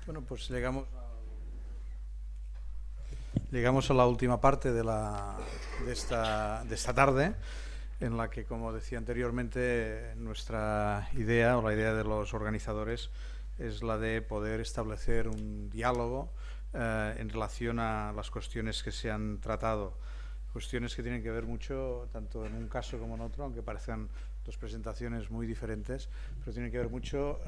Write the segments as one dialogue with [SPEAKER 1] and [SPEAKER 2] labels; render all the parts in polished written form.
[SPEAKER 1] Bueno, pues llegamos a la última parte de esta tarde, en la que, como decía anteriormente, nuestra idea o la idea de los organizadores es la de poder establecer un diálogo en relación a las cuestiones que se han tratado. Cuestiones que tienen que ver mucho, tanto en un caso como en otro, aunque parezcan dos presentaciones muy diferentes, pero tienen que ver mucho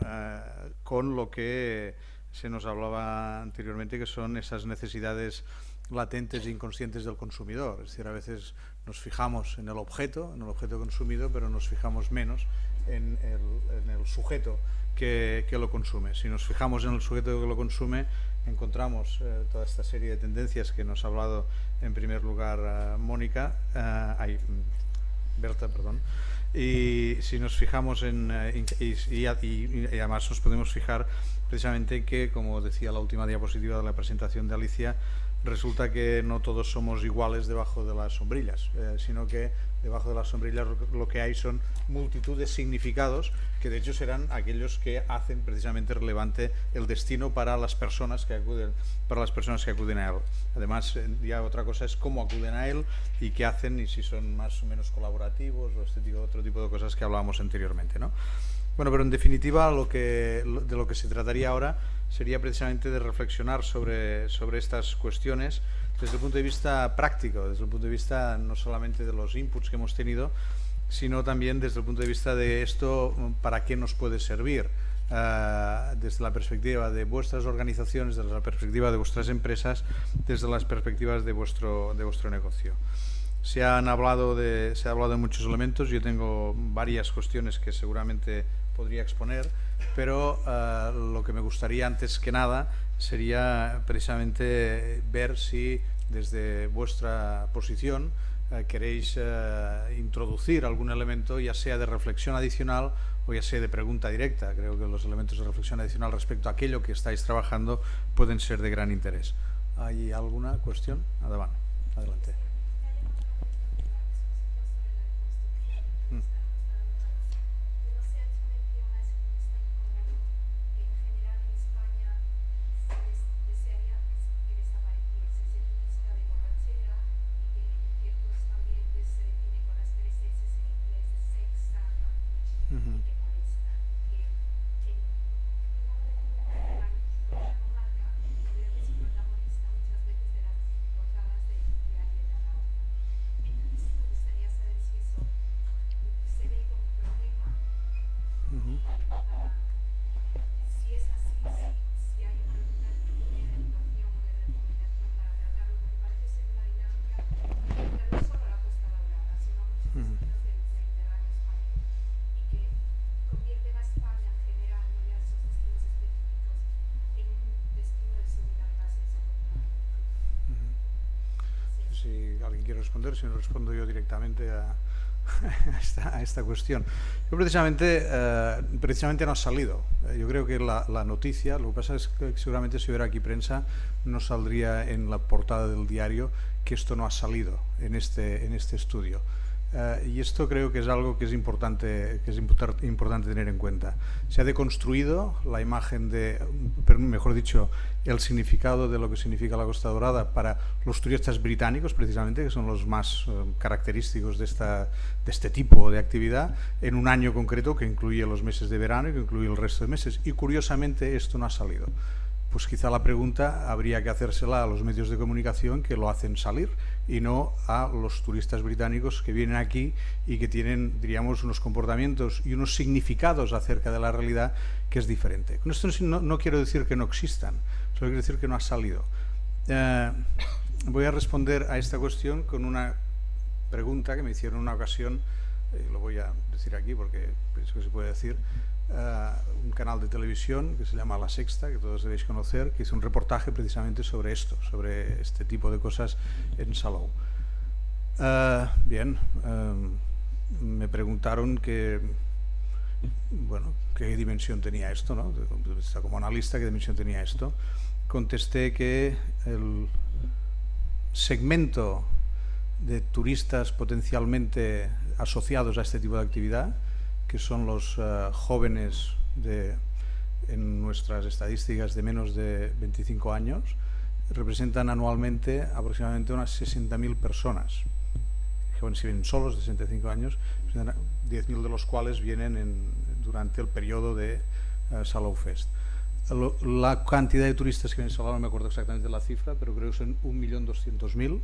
[SPEAKER 1] con lo que se nos hablaba anteriormente, que son esas necesidades latentes e inconscientes del consumidor. Es decir, a veces nos fijamos en el objeto consumido, pero nos fijamos menos en el sujeto que lo consume. Si nos fijamos en el sujeto que lo consume, encontramos toda esta serie de tendencias que nos ha hablado en primer lugar Berta, perdón. Y si nos fijamos y además nos podemos fijar precisamente que, como decía la última diapositiva de la presentación de Alicia, resulta que no todos somos iguales debajo de las sombrillas, sino que debajo de las sombrillas lo que hay son multitud de significados que de hecho serán aquellos que hacen precisamente relevante el destino para las personas que acuden a él. Además, ya otra cosa es cómo acuden a él y qué hacen, y si son más o menos colaborativos o otro tipo de cosas que hablábamos anteriormente, ¿no? Bueno, pero en definitiva de lo que se trataría ahora sería precisamente de reflexionar sobre estas cuestiones desde el punto de vista práctico, desde el punto de vista no solamente de los inputs que hemos tenido, sino también desde el punto de vista de esto, para qué nos puede servir, desde la perspectiva de vuestras organizaciones, desde la perspectiva de vuestras empresas, desde las perspectivas de vuestro negocio. Se ha hablado de muchos elementos. Yo tengo varias cuestiones que seguramente podría exponer, pero lo que me gustaría antes que nada sería precisamente ver si desde vuestra posición queréis introducir algún elemento, ya sea de reflexión adicional o ya sea de pregunta directa. Creo que los elementos de reflexión adicional respecto a aquello que estáis trabajando pueden ser de gran interés. ¿Hay alguna cuestión? Adelante. Si alguien quiere responder, si no respondo yo directamente a esta cuestión. Yo precisamente no ha salido. Yo creo que la noticia, lo que pasa es que seguramente si hubiera aquí prensa no saldría en la portada del diario que esto no ha salido en este estudio. Y esto creo que es algo que es importante tener en cuenta. Se ha deconstruido la imagen mejor dicho, el significado de lo que significa la Costa Dorada para los turistas británicos, precisamente, que son los más característicos de este tipo de actividad, en un año concreto que incluye los meses de verano y que incluye el resto de meses. Y curiosamente esto no ha salido. Pues quizá la pregunta habría que hacérsela a los medios de comunicación que lo hacen salir y no a los turistas británicos que vienen aquí y que tienen, diríamos, unos comportamientos y unos significados acerca de la realidad que es diferente. Con esto no quiero decir que no existan, solo quiero decir que no ha salido. Voy a responder a esta cuestión con una pregunta que me hicieron en una ocasión, lo voy a decir aquí porque pienso que se puede decir. Un canal de televisión que se llama La Sexta, que todos debéis conocer, que hizo un reportaje precisamente sobre esto, sobre este tipo de cosas en Salou. Me preguntaron qué dimensión tenía esto, ¿no? Como analista, qué dimensión tenía esto. Contesté que el segmento de turistas potencialmente asociados a este tipo de actividad, que son los jóvenes de en nuestras estadísticas de menos de 25 años representan anualmente aproximadamente unas 60.000 personas. Si vienen solos de 65 años, 10.000 de los cuales vienen durante el periodo de Salou Fest. La cantidad de turistas que vienen a Salou, no me acuerdo exactamente la cifra, pero creo que son 1.200.000.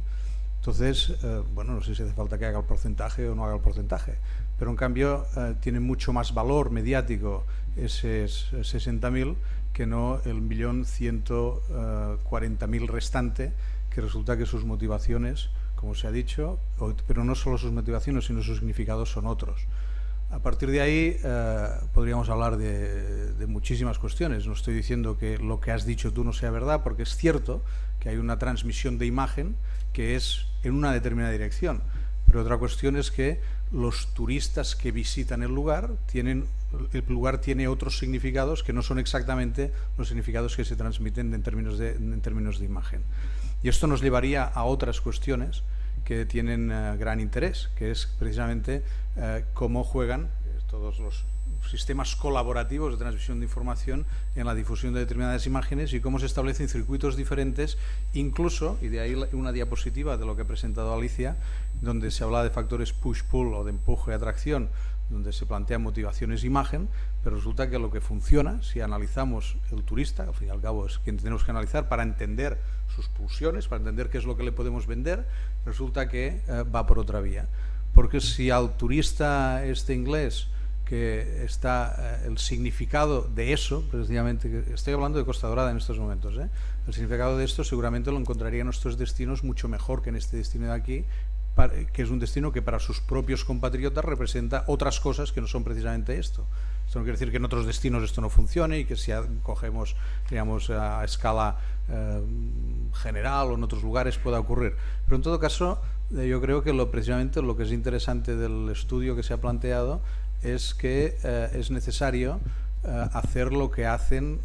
[SPEAKER 1] Entonces, bueno, no sé si hace falta que haga el porcentaje o no haga el porcentaje, pero en cambio tiene mucho más valor mediático esos 60.000 que no el 1.140.000 restante, que resulta que sus motivaciones, como se ha dicho, pero no solo sus motivaciones, sino sus significados son otros. A partir de ahí podríamos hablar de muchísimas cuestiones. No estoy diciendo que lo que has dicho tú no sea verdad, porque es cierto que hay una transmisión de imagen que es en una determinada dirección, pero otra cuestión es que los turistas que visitan el lugar tiene otros significados que no son exactamente los significados que se transmiten en términos de imagen. Y esto nos llevaría a otras cuestiones que tienen gran interés, que es precisamente cómo juegan todos los sistemas colaborativos de transmisión de información en la difusión de determinadas imágenes y cómo se establecen circuitos diferentes, incluso, y de ahí una diapositiva de lo que ha presentado Alicia, donde se habla de factores push-pull o de empuje y atracción, donde se plantean motivaciones imagen, pero resulta que lo que funciona, si analizamos el turista, al fin y al cabo es quien tenemos que analizar para entender sus pulsiones, para entender qué es lo que le podemos vender, resulta que va por otra vía. Porque si al turista inglés que está el significado de eso, precisamente, estoy hablando de Costa Dorada en estos momentos, el significado de esto seguramente lo encontraría en nuestros destinos mucho mejor que en este destino de aquí, que es un destino que para sus propios compatriotas representa otras cosas que no son precisamente esto. Esto no quiere decir que en otros destinos esto no funcione y que si cogemos, digamos, a escala general o en otros lugares pueda ocurrir. Pero en todo caso, yo creo que precisamente lo que es interesante del estudio que se ha planteado es que es necesario hacer lo que hacen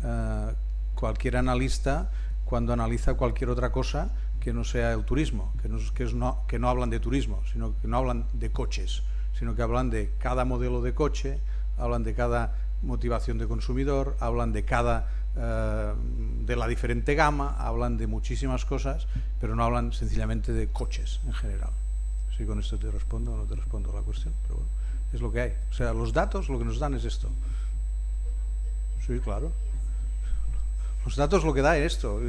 [SPEAKER 1] cualquier analista cuando analiza cualquier otra cosa que no sea el turismo, que no hablan de turismo, sino que no hablan de coches, sino que hablan de cada modelo de coche, hablan de cada motivación de consumidor, hablan de de la diferente gama, hablan de muchísimas cosas, pero no hablan sencillamente de coches en general. Si con esto te respondo o no te respondo a la cuestión, pero bueno, es lo que hay. O sea, los datos lo que nos dan es esto. Sí, claro. Los datos lo que da es esto.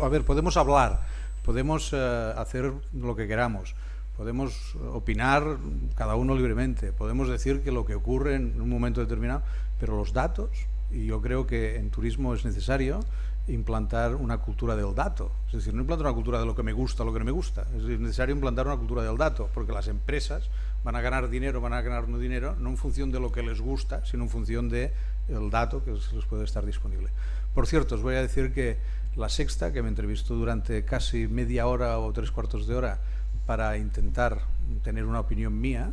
[SPEAKER 1] A ver, podemos hablar, podemos hacer lo que queramos, podemos opinar cada uno libremente, podemos decir que lo que ocurre en un momento determinado, pero los datos, y yo creo que en turismo es necesario implantar una cultura del dato, es decir, no implantar una cultura de lo que me gusta o lo que no me gusta, es necesario implantar una cultura del dato, porque las empresas van a ganar dinero, van a ganar no dinero, no en función de lo que les gusta, sino en función del dato que les puede estar disponible. Por cierto, os voy a decir que La Sexta, que me entrevistó durante casi media hora o 3/4 de hora para intentar tener una opinión mía,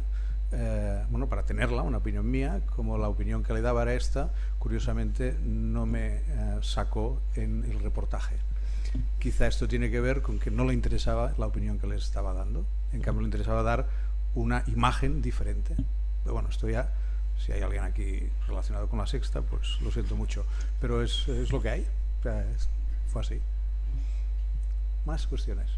[SPEAKER 1] bueno, para tenerla, una opinión mía, como la opinión que le daba era esta, curiosamente no me sacó en el reportaje. Quizá esto tiene que ver con que no le interesaba la opinión que les estaba dando, en cambio le interesaba dar una imagen diferente. Pero bueno, esto ya, si hay alguien aquí relacionado con La Sexta, pues lo siento mucho, pero es lo que hay, o sea, fue así. Más cuestiones.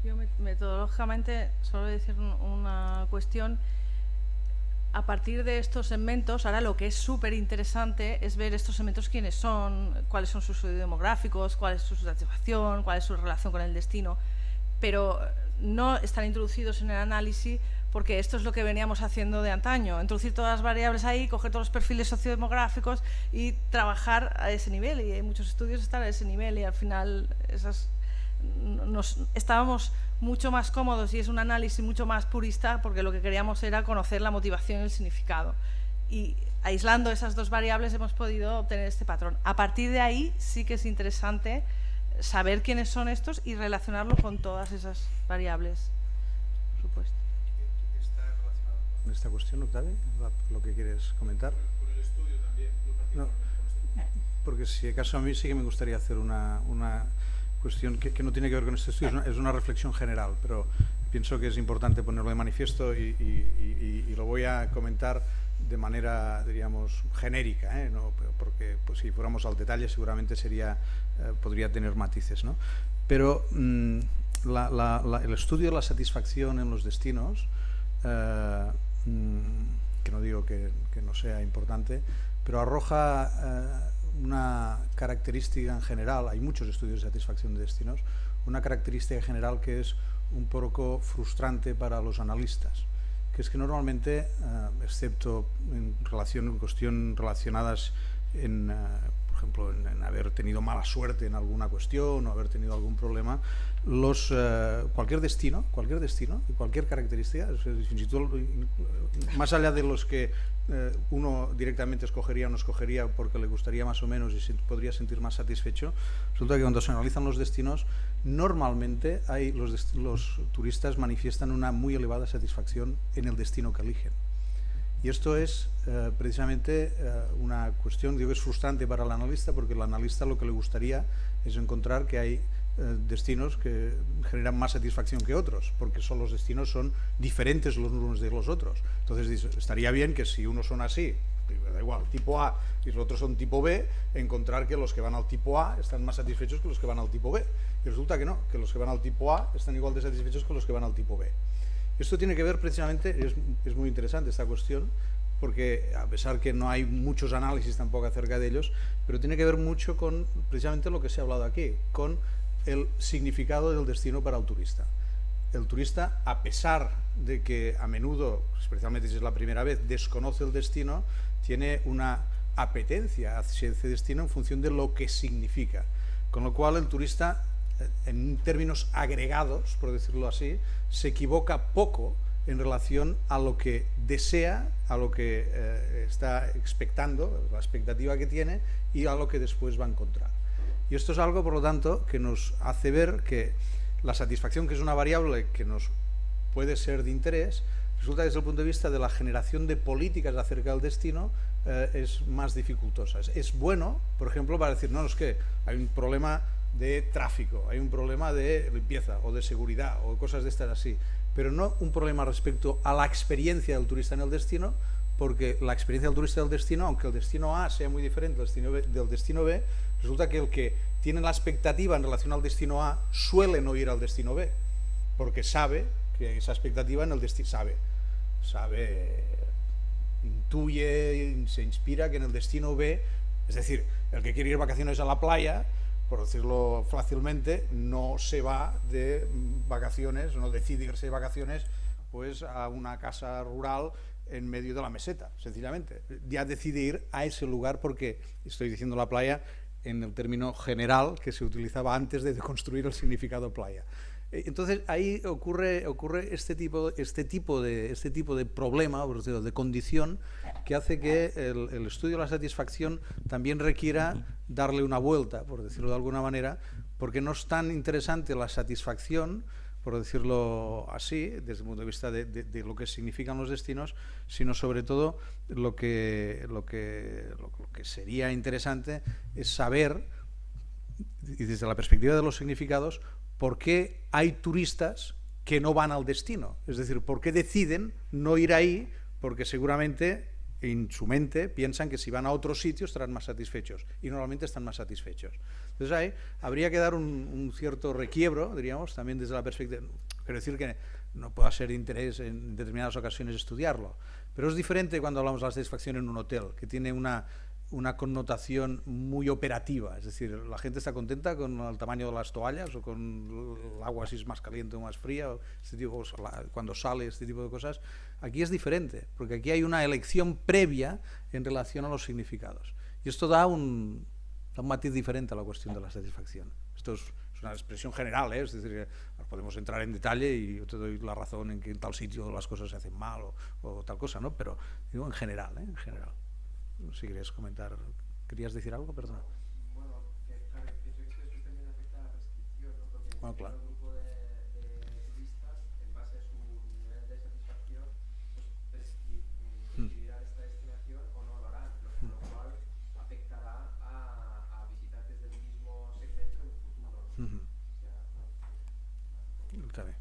[SPEAKER 2] Yo metodológicamente solo voy a decir una cuestión. A partir de estos segmentos, ahora lo que es súper interesante es ver estos segmentos quiénes son, cuáles son sus demográficos, cuál es su satisfacción, cuál es su relación con el destino, pero no están introducidos en el análisis porque esto es lo que veníamos haciendo de antaño, introducir todas las variables ahí, coger todos los perfiles sociodemográficos y trabajar a ese nivel, y hay muchos estudios que están a ese nivel y al final esas estábamos mucho más cómodos y es un análisis mucho más purista porque lo que queríamos era conocer la motivación y el significado. Y aislando esas dos variables hemos podido obtener este patrón. A partir de ahí sí que es interesante saber quiénes son estos y relacionarlo con todas esas variables, por supuesto.
[SPEAKER 1] ¿Está relacionado con esta cuestión, Octavio? ¿Lo que quieres comentar?
[SPEAKER 3] Con el estudio también,
[SPEAKER 1] No, porque si acaso a mí sí que me gustaría hacer una cuestión que no tiene que ver con este estudio, es una reflexión general, pero pienso que es importante ponerlo de manifiesto y lo voy a comentar de manera, diríamos, genérica, ¿no? Porque pues, si fuéramos al detalle seguramente podría tener matices, ¿no? Pero el estudio de la satisfacción en los destinos, que no digo que no sea importante, pero arroja una característica en general, hay muchos estudios de satisfacción de destinos, una característica general que es un poco frustrante para los analistas, que es que normalmente, excepto en cuestiones relacionadas por ejemplo, en haber tenido mala suerte en alguna cuestión o haber tenido algún problema, cualquier destino y cualquier característica, más allá de los que uno directamente escogería o no escogería porque le gustaría más o menos y se podría sentir más satisfecho, resulta que cuando se analizan los destinos, normalmente los turistas manifiestan una muy elevada satisfacción en el destino que eligen. Y esto es precisamente una cuestión, digo, es frustrante para el analista, porque el analista lo que le gustaría es encontrar que hay destinos que generan más satisfacción que otros, porque los destinos son diferentes los unos de los otros. Entonces estaría bien que si unos son así, da igual, tipo A, y los otros son tipo B, encontrar que los que van al tipo A están más satisfechos que los que van al tipo B. Y resulta que no, que los que van al tipo A están igual de satisfechos que los que van al tipo B. Esto tiene que ver precisamente, es muy interesante esta cuestión, porque a pesar que no hay muchos análisis tampoco acerca de ellos, pero tiene que ver mucho con precisamente lo que se ha hablado aquí, con el significado del destino para el turista. El turista, a pesar de que a menudo, especialmente si es la primera vez, desconoce el destino, tiene una apetencia hacia ese destino en función de lo que significa. Con lo cual el turista, en términos agregados, por decirlo así, se equivoca poco en relación a lo que desea, a lo que está expectando, la expectativa que tiene y a lo que después va a encontrar. Y esto es algo, por lo tanto, que nos hace ver que la satisfacción, que es una variable que nos puede ser de interés, resulta desde el punto de vista de la generación de políticas acerca del destino, es más dificultosa. Es bueno, por ejemplo, para decir, no, es que hay un problema de tráfico, hay un problema de limpieza o de seguridad o cosas de estas así, pero no un problema respecto a la experiencia del turista en el destino, porque la experiencia del turista del destino, aunque el destino A sea muy diferente del destino B, resulta que el que tiene la expectativa en relación al destino A suele no ir al destino B, porque sabe que esa expectativa en el destino intuye, se inspira que en el destino B, es decir, el que quiere ir de vacaciones a la playa, por decirlo fácilmente, no se va de vacaciones, no decide irse de vacaciones pues a una casa rural en medio de la meseta, sencillamente. Ya decide ir a ese lugar porque, estoy diciendo la playa en el término general que se utilizaba antes de construir el significado playa. Entonces ahí ocurre este tipo de problema, de condición, que hace que el estudio de la satisfacción también requiera darle una vuelta, por decirlo de alguna manera, porque no es tan interesante la satisfacción, por decirlo así, desde el punto de vista de lo que significan los destinos, sino sobre todo lo que sería interesante es saber, y desde la perspectiva de los significados, por qué hay turistas que no van al destino. Es decir, por qué deciden no ir ahí, porque seguramente en su mente piensan que si van a otro sitio estarán más satisfechos, y normalmente están más satisfechos. Entonces ahí habría que dar un cierto requiebro, diríamos, también desde la perspectiva. Quiero decir que no pueda ser de interés en determinadas ocasiones estudiarlo, pero es diferente cuando hablamos de la satisfacción en un hotel, que tiene una connotación muy operativa, es decir, la gente está contenta con el tamaño de las toallas o con el agua si es más caliente o más fría, o cuando sale, este tipo de cosas. Aquí es diferente, porque aquí hay una elección previa en relación a los significados. Y esto da un matiz diferente a la cuestión de la satisfacción. Esto es es una expresión general, es decir, podemos entrar en detalle y yo te doy la razón en que en tal sitio las cosas se hacen mal o tal cosa, ¿no? Pero digo en general, en general. Si querías comentar, ¿querías decir algo? Perdona.
[SPEAKER 3] Bueno, que claro, pienso que esto también afecta a la prescripción, ¿no? Porque
[SPEAKER 1] Bueno, claro.
[SPEAKER 3] el grupo de turistas, en base a su nivel de satisfacción, pues prescribirá esta destinación o no lo harán, lo cual afectará a visitantes del mismo segmento en el futuro, ¿no? O sea,
[SPEAKER 1] Está bien.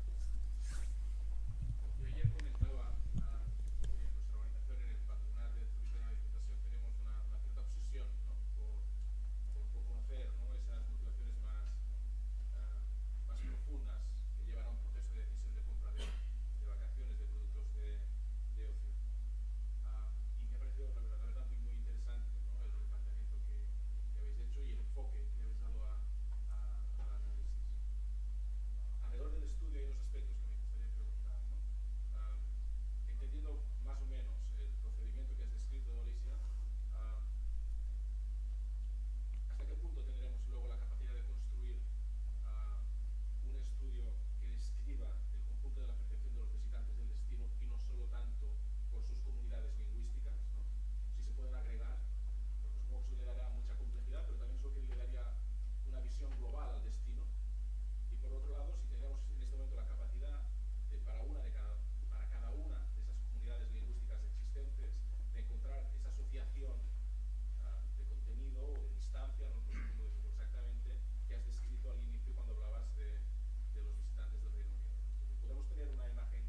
[SPEAKER 4] Yo ayer comentaba en nuestra organización, en el Patronato de Turismo de la Diputación, tenemos una cierta obsesión, ¿no? por conocer, ¿no? esas motivaciones más profundas que llevan a un proceso de decisión de compra de vacaciones, de productos de ocio. Y me ha parecido la verdad muy, muy interesante, ¿no? el planteamiento que habéis hecho y el enfoque que habéis dado al análisis. Alrededor del estudio hay dos aspectos que me gustaría preguntar, ¿no? Entendiendo más o menos el procedimiento que has descrito, Alicia, ¿hasta qué punto tendremos luego la capacidad de construir un estudio que describa el conjunto de la percepción de los visitantes del destino y no solo tanto por sus comunidades lingüísticas, ¿no? Si se pueden agregar, porque supongo que eso le dará mucha complejidad, pero también eso que le daría una visión global al destino. Y por otro lado, si tenemos en este momento la capacidad de, para cada una de esas comunidades lingüísticas existentes, de encontrar esa asociación de contenido o de distancia, no sé cómo decirlo exactamente, que has descrito al inicio cuando hablabas de los visitantes del Reino Unido. Entonces, podemos tener una imagen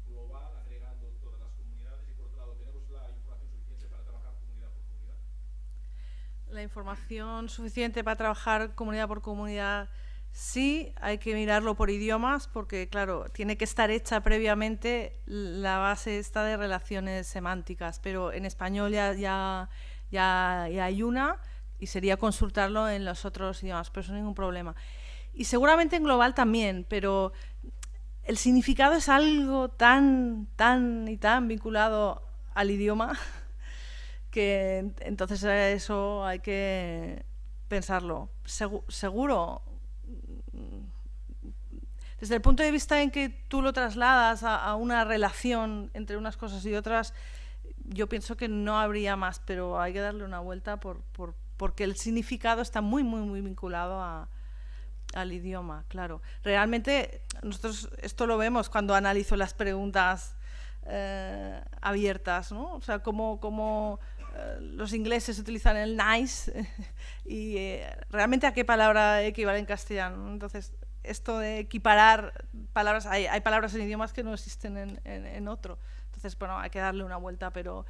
[SPEAKER 4] global agregando todas las comunidades y por otro lado, ¿tenemos la información suficiente para trabajar comunidad por comunidad?
[SPEAKER 2] La información suficiente para trabajar comunidad por comunidad, sí, hay que mirarlo por idiomas porque, claro, tiene que estar hecha previamente la base esta de relaciones semánticas, pero en español ya hay una y sería consultarlo en los otros idiomas, pero eso no es ningún problema. Y seguramente en global también, pero el significado es algo tan vinculado al idioma que entonces eso hay que pensarlo. Seguro, desde el punto de vista en que tú lo trasladas a una relación entre unas cosas y otras, yo pienso que no habría más, pero hay que darle una vuelta porque el significado está muy vinculado al idioma, claro. Realmente nosotros esto lo vemos cuando analizo las preguntas abiertas, ¿no? O sea, cómo los ingleses utilizan el nice y realmente a qué palabra equivale en castellano. Entonces, esto de equiparar palabras, hay palabras en idiomas que no existen en otro. Entonces, bueno, hay que darle una vuelta, pero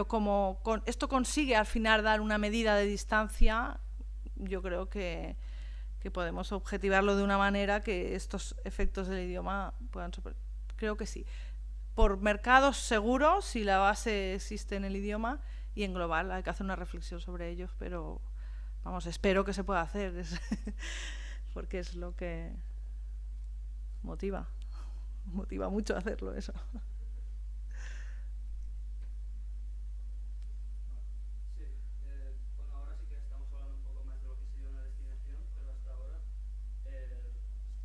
[SPEAKER 2] como esto consigue al final dar una medida de distancia, yo creo que podemos objetivarlo de una manera que estos efectos del idioma puedan creo que sí. Por mercados seguros, si la base existe en el idioma, y en global hay que hacer una reflexión sobre ellos, pero vamos, espero que se pueda hacer, porque es lo que motiva mucho hacerlo eso.
[SPEAKER 3] bueno, ahora sí que estamos hablando un poco más de lo que sería una destinación, pero hasta ahora,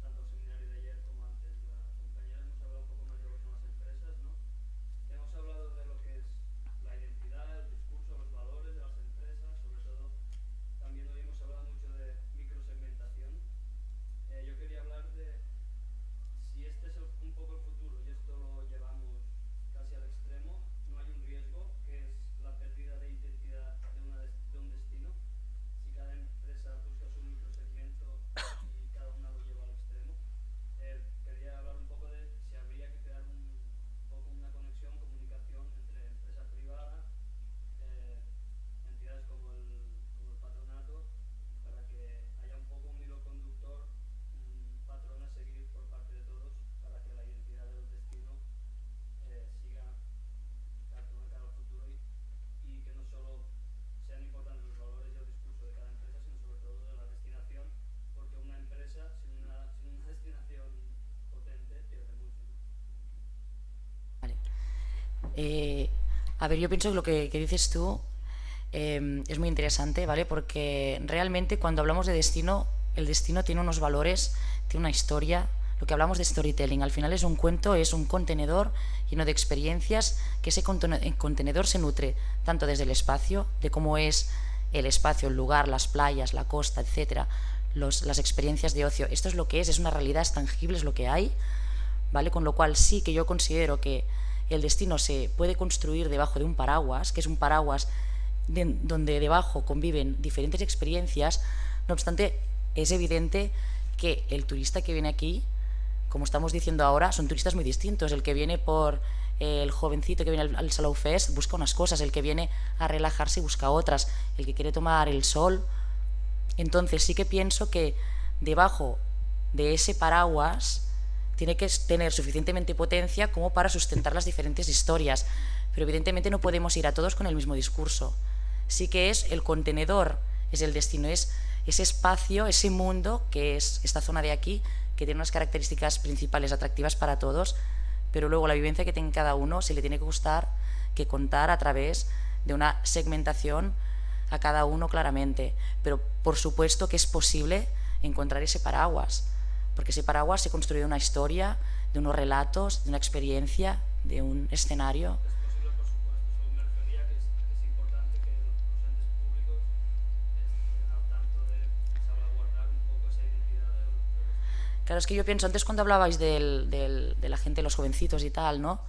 [SPEAKER 3] tanto el seminario de ayer como antes la compañera, hemos hablado un poco más de lo que son las empresas, ¿no? Hemos hablado de lo que es la identidad, el discurso, los valores de las empresas, sobre todo. También hoy hemos hablado mucho de microsegmentación. Yo quería hablar de si este es un poco el futuro y esto lo llevamos casi al extremo, no hay un riesgo que es la pérdida de identidad de un destino. Si cada empresa busca su microsegmento y cada una lo lleva al extremo. Quería hablar un poco de si habría que crear un poco una conexión, comunicación entre empresa privada, entidades como el patronato, para que haya un poco un hilo conductor, un patrón a seguir por parte de todos, para que la identidad del destino siga tanto de cara al futuro y que no solo sean importantes los valores y el discurso de cada empresa, sino sobre todo de la destinación, porque una empresa sin una destinación potente pierde mucho, ¿no?
[SPEAKER 5] Vale. A ver, yo pienso que lo que dices tú es muy interesante, ¿vale? Porque realmente cuando hablamos de destino el destino tiene unos valores, tiene una historia. Lo que hablamos de storytelling, al final es un cuento, es un contenedor lleno de experiencias, que ese contenedor se nutre tanto desde el espacio, de cómo es el espacio, el lugar, las playas, la costa, etcétera, las experiencias de ocio. Esto es lo que es una realidad, es tangible, es lo que hay, ¿vale? Con lo cual sí que yo considero que el destino se puede construir debajo de un paraguas, que es un paraguas donde debajo conviven diferentes experiencias. No obstante, es evidente que el turista que viene aquí, como estamos diciendo ahora, son turistas muy distintos. El que viene por el jovencito que viene al Salou Fest busca unas cosas, el que viene a relajarse busca otras, el que quiere tomar el sol. Entonces sí que pienso que debajo de ese paraguas tiene que tener suficientemente potencia como para sustentar las diferentes historias, pero evidentemente no podemos ir a todos con el mismo discurso. Sí que es el contenedor, es el destino, es ese espacio, ese mundo que es esta zona de aquí, que tiene unas características principales atractivas para todos, pero luego la vivencia que tenga cada uno se le tiene que gustar, que contar a través de una segmentación a cada uno claramente. Pero por supuesto que es posible encontrar ese paraguas, porque ese paraguas se construye de una historia, de unos relatos, de una experiencia, de un escenario.
[SPEAKER 3] Es posible, por supuesto. Solo me refería que es importante que los entes públicos estén al tanto de salvaguardar un poco esa identidad del destino.
[SPEAKER 5] Claro, es que yo pienso, antes cuando hablabais de la gente, los jovencitos y tal, ¿no?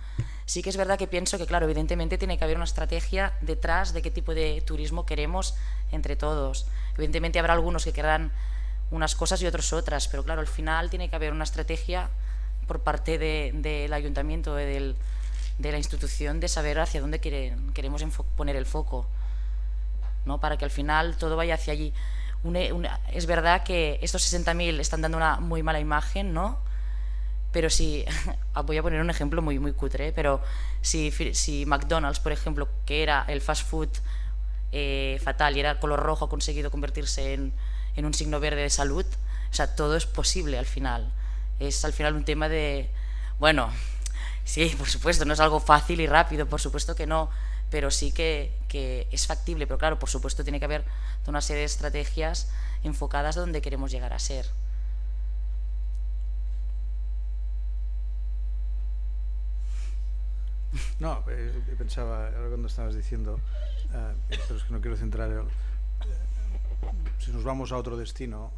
[SPEAKER 5] Sí que es verdad que pienso que, claro, evidentemente tiene que haber una estrategia detrás de qué tipo de turismo queremos entre todos. Evidentemente habrá algunos que querrán unas cosas y otros otras, pero claro, al final tiene que haber una estrategia por parte del ayuntamiento, de la institución, de saber hacia dónde queremos poner el foco, ¿no? Para que al final todo vaya hacia allí. Es verdad que estos 60.000 están dando una muy mala imagen, ¿no? Pero si, voy a poner un ejemplo muy, muy cutre, pero si McDonald's, por ejemplo, que era el fast food fatal y era color rojo, ha conseguido convertirse en un signo verde de salud, o sea, todo es posible al final. Es al final un tema de, bueno, sí, por supuesto, no es algo fácil y rápido, por supuesto que no, pero sí que es factible, pero claro, por supuesto tiene que haber una serie de estrategias enfocadas donde queremos llegar a ser.
[SPEAKER 1] No, pensaba, ahora cuando estabas diciendo, pero es que no quiero centrar, si nos vamos a otro destino,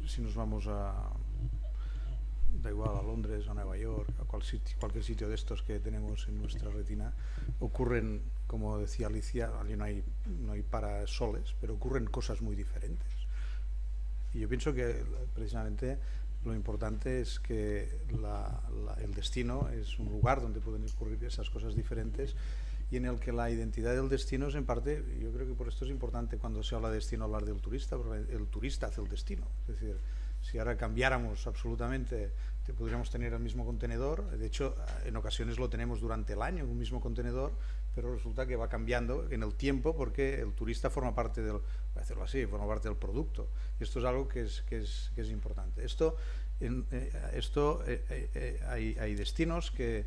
[SPEAKER 1] si nos vamos da igual, a Londres, a Nueva York, a cualquier sitio de estos que tenemos en nuestra retina, ocurren, como decía Alicia, allí no hay parasoles, pero ocurren cosas muy diferentes. Y yo pienso que precisamente lo importante es que el destino es un lugar donde pueden ocurrir esas cosas diferentes y en el que la identidad del destino es en parte, yo creo que por esto es importante cuando se habla de destino hablar del turista, porque el turista hace el destino. Es decir, si ahora cambiáramos absolutamente, podríamos tener el mismo contenedor, de hecho en ocasiones lo tenemos durante el año, un mismo contenedor, pero resulta que va cambiando en el tiempo porque el turista forma parte del, voy a decirlo así, forma parte del producto. Y esto es algo que es importante. Hay destinos que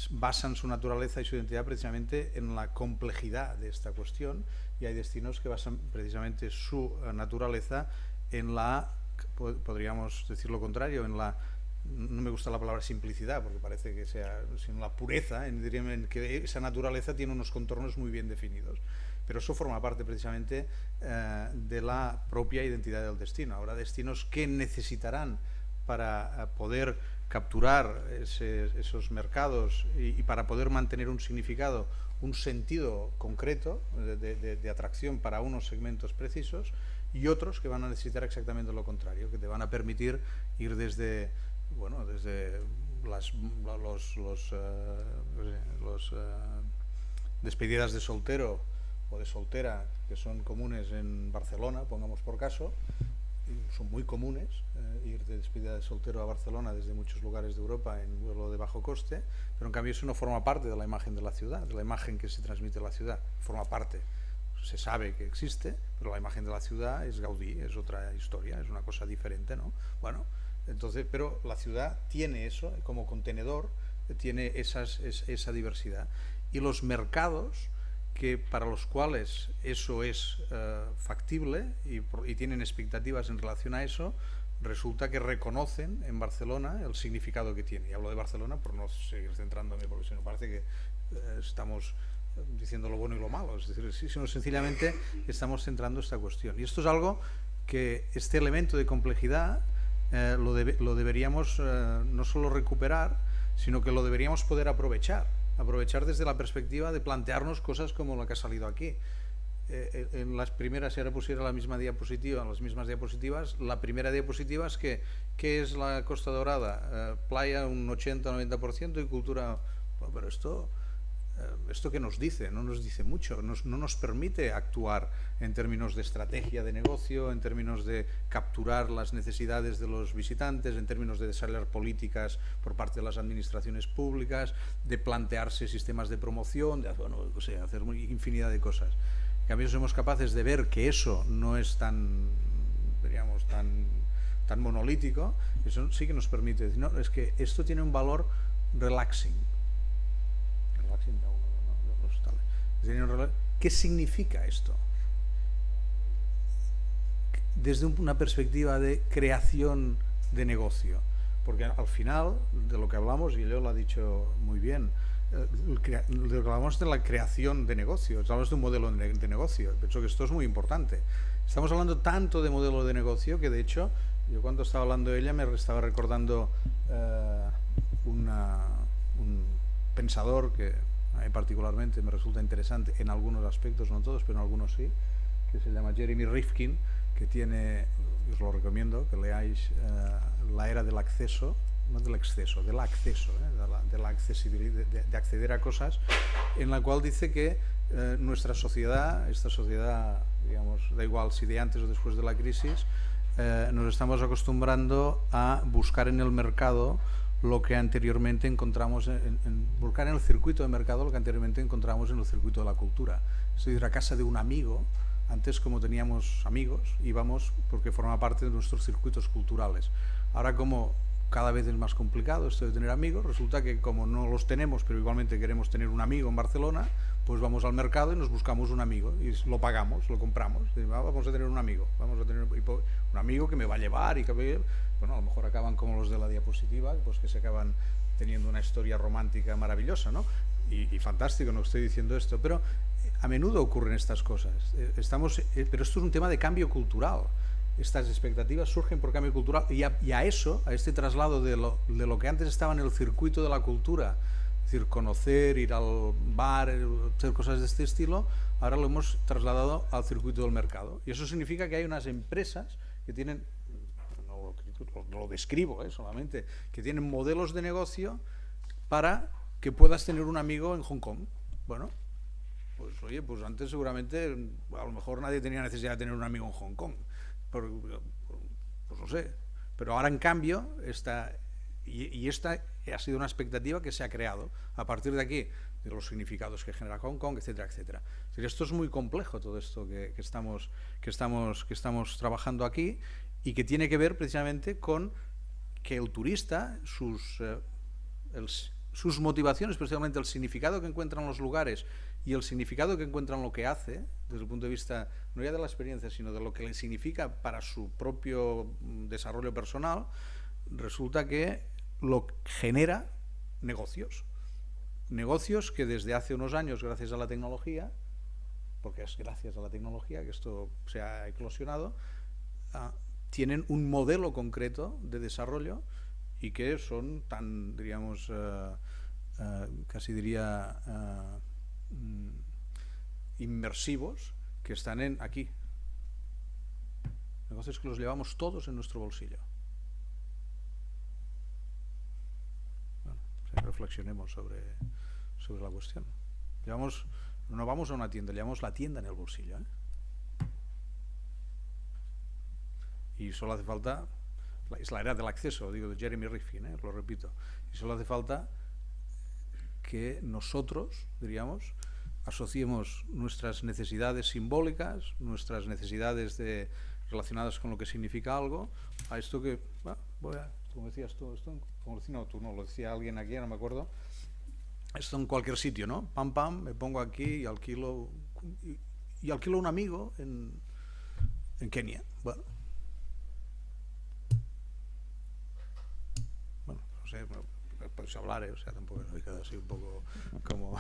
[SPEAKER 1] basan su naturaleza y su identidad precisamente en la complejidad de esta cuestión, y hay destinos que basan precisamente su naturaleza en la, podríamos decir lo contrario, en la, no me gusta la palabra simplicidad porque parece que sea, sino la pureza, en que esa naturaleza tiene unos contornos muy bien definidos. Pero eso forma parte precisamente de la propia identidad del destino. Habrá destinos que necesitarán para poder capturar esos mercados y para poder mantener un significado, un sentido concreto de atracción para unos segmentos precisos, y otros que van a necesitar exactamente lo contrario, que te van a permitir ir desde los despedidas de soltero o de soltera, que son comunes en Barcelona, pongamos por caso, y son muy comunes, ir de despedida de soltero a Barcelona desde muchos lugares de Europa en vuelo de bajo coste, pero en cambio eso no forma parte de la imagen de la ciudad, de la imagen que se transmite en la ciudad. Forma parte, se sabe que existe, pero la imagen de la ciudad es Gaudí, es otra historia, es una cosa diferente, ¿no? Bueno, entonces, pero la ciudad tiene eso como contenedor, tiene esa diversidad. Y los mercados que para los cuales eso es factible y tienen expectativas en relación a eso, resulta que reconocen en Barcelona el significado que tiene. Y hablo de Barcelona por no seguir centrándome, porque si no parece que estamos diciendo lo bueno y lo malo. Es decir, sino sencillamente estamos centrando esta cuestión. Y esto es algo que este elemento de complejidad lo deberíamos no solo recuperar, sino que lo deberíamos poder aprovechar desde la perspectiva de plantearnos cosas como la que ha salido aquí. En las primeras, si ahora pusiera la misma diapositiva, las mismas diapositivas, la primera diapositiva es que ¿qué es la Costa Dorada? Playa un 80-90% y cultura. Bueno, pero esto ¿qué nos dice? No nos dice mucho, no nos permite actuar en términos de estrategia de negocio, en términos de capturar las necesidades de los visitantes, en términos de desarrollar políticas por parte de las administraciones públicas, de plantearse sistemas de promoción, de hacer infinidad de cosas. En cambio, somos capaces de ver que eso no es tan monolítico. Eso sí que nos permite decir, no, es que esto tiene un valor relaxing. ¿Qué significa esto? Desde una perspectiva de creación de negocio. Porque al final, de lo que hablamos, y Leo lo ha dicho muy bien, hablamos de la creación de negocio, hablamos de un modelo de negocio. Pienso que esto es muy importante. Estamos hablando tanto de modelo de negocio que, de hecho, yo cuando estaba hablando de ella me estaba recordando un pensador que a mí particularmente me resulta interesante en algunos aspectos, no todos, pero en algunos sí, que se llama Jeremy Rifkin, que tiene, os lo recomiendo, que leáis La era del acceso, no del exceso, del acceso, de la accesibilidad, de acceder a cosas, en la cual dice que nuestra sociedad, esta sociedad, digamos, da igual si de antes o después de la crisis, nos estamos acostumbrando a buscar en el mercado lo que anteriormente encontramos buscar en el circuito de mercado lo que anteriormente encontramos en el circuito de la cultura. Es decir, a casa de un amigo, antes como teníamos amigos, íbamos porque forma parte de nuestros circuitos culturales. Ahora, como cada vez es más complicado esto de tener amigos, resulta que como no los tenemos, pero igualmente queremos tener un amigo en Barcelona, pues vamos al mercado y nos buscamos un amigo y lo pagamos, lo compramos. Vamos a tener un amigo, vamos a tener un amigo que me va a llevar y que bueno, a lo mejor acaban como los de la diapositiva, pues que se acaban teniendo una historia romántica maravillosa, ¿no? Y fantástico, no estoy diciendo esto, pero a menudo ocurren estas cosas. Pero esto es un tema de cambio cultural. Estas expectativas surgen por cambio cultural y a eso, a este traslado de lo que antes estaba en el circuito de la cultura, es decir, conocer, ir al bar, hacer cosas de este estilo, ahora lo hemos trasladado al circuito del mercado. Y eso significa que hay unas empresas que tienen, no lo describo solamente, que tienen modelos de negocio para que puedas tener un amigo en Hong Kong. Bueno, pues oye, pues antes seguramente a lo mejor nadie tenía necesidad de tener un amigo en Hong Kong. Pues no sé, pero ahora en cambio esta ha sido una expectativa que se ha creado a partir de aquí, de los significados que genera Hong Kong, etcétera, etcétera. Es decir, esto es muy complejo, todo esto que estamos trabajando aquí, y que tiene que ver precisamente con que el turista, sus motivaciones, especialmente el significado que encuentra en los lugares y el significado que encuentra en lo que hace, desde el punto de vista no ya de la experiencia, sino de lo que le significa para su propio desarrollo personal, resulta que lo genera negocios que desde hace unos años, gracias a la tecnología, porque es gracias a la tecnología que esto se ha eclosionado, tienen un modelo concreto de desarrollo y que son tan, diríamos, casi diría inmersivos, que están aquí. Negocios que los llevamos todos en nuestro bolsillo. Bueno, reflexionemos sobre la cuestión. No vamos a una tienda, llevamos la tienda en el bolsillo, y solo hace falta, es la era del acceso, digo, de Jeremy Rifkin, lo repito, y solo hace falta que nosotros, diríamos, asociemos nuestras necesidades simbólicas, nuestras necesidades relacionadas con lo que significa algo, a esto que, como decías tú, lo decía alguien aquí, no me acuerdo, esto en cualquier sitio, ¿no? Pam, pam, me pongo aquí y alquilo un amigo en Kenia. Bueno, no sé, puedes hablar, o sea, tampoco me quedo así un poco como